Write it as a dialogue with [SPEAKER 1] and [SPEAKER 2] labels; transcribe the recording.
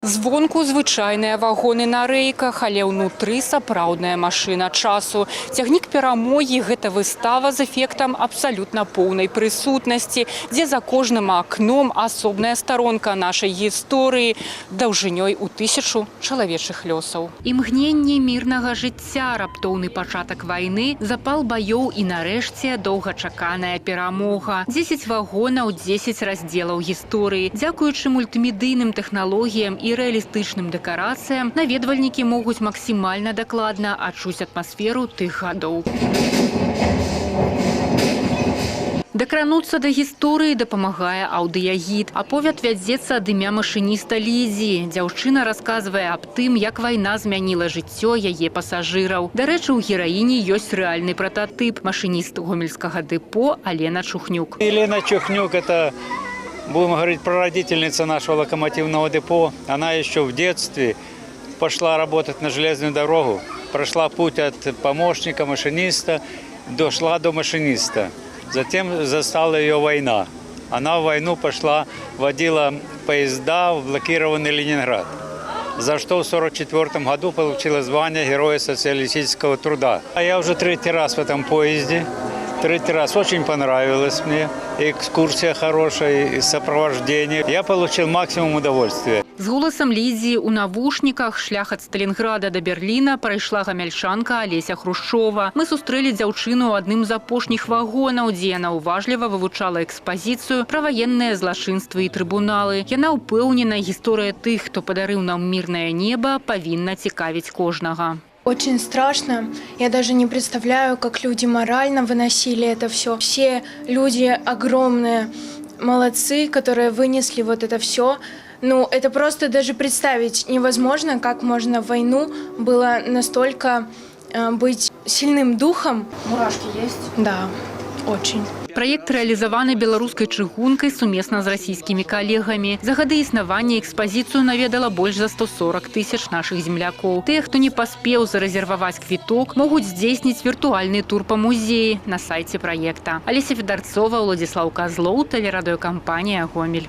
[SPEAKER 1] Звонку звычайныя вагоны на рэйках, але ўнутры сапраўдная машына часу. Цягнік перамогі – гэта выстава з эфектам абсалютна поўнай прысутнасці, дзе за кожным акном асобная старонка нашай гісторыі даўжынёй у 1000 чалавечых лёсаў. Імгненне мірнага жыцця, раптоўны пачатак вайны, запал баёў і нарэшце доўгачаканая перамога. 10 вагонаў, 10 раздзелаў гісторыі. Дзякуючы мультымедыйным тэхналогіям і рэалістычным дэкарацыям наведвальнікі могуць максімальна дакладна адчуць атмасферу тых гадоў. Дакрануцца да гісторыі дапамагае аўдыягід. Аповяд вядзецца ад імя машыніста Лідзі. Дзяўчына расказвае аб тым, як вайна змяніла жыццё яе пасажыраў. Дарэчы, у гераіні ёсць рэальны прататып – машыніст гомельскага дэпо Алена Чухнюк.
[SPEAKER 2] Елена Чухнюк – это, будем говорить, прародительница нашего локомотивного депо. Она еще в детстве пошла работать на железную дорогу, прошла путь от помощника машиниста, дошла до машиниста. Затем застала ее война. Она в войну пошла, водила поезда в блокированный Ленинград, за что в 1944 году получила звание Героя социалистического труда. А я уже 3-й раз в этом поезде. 3-й раз. Очень понравилось мне. Экскурсия хорошая, и сопровождение. Я получил максимум удовольствия.
[SPEAKER 1] З голасам Лідзі ў навушніках шлях ад Сталінграда да Берліна прайшла гамяльчанка Алеся Хрушчова. Мы сустрэлі дзяўчыну ў адным з апошніх вагонаў, дзе яна уважліва вывучала экспазіцыю пра ваенныя злачынствы і трыбуналы. Яна ўпэўнена, гісторыя тых, хто падарыў нам мірнае неба, павінна цікавіць кожнага.
[SPEAKER 3] Очень страшно. Я даже не представляю, как люди морально выносили это все. Все люди огромные, молодцы, которые вынесли вот это все. Ну, это просто даже представить невозможно, как можно в войну было настолько быть сильным духом.
[SPEAKER 1] Мурашки есть?
[SPEAKER 3] Да, очень.
[SPEAKER 1] Праект рэалізаваны беларускай чыгункай сумесна з расійскімі калегамі. За гады існавання экспазіцыю наведала больш за 140 000 нашых землякоў. Тыя, хто не паспеў зарэзерваваць квіток, могуць здзейсніць віртуальны тур па музеі на сайце праекта. Алеся Федарцова, Владзіслаў Казлоў, тэлерадыёкампанія «Гомель».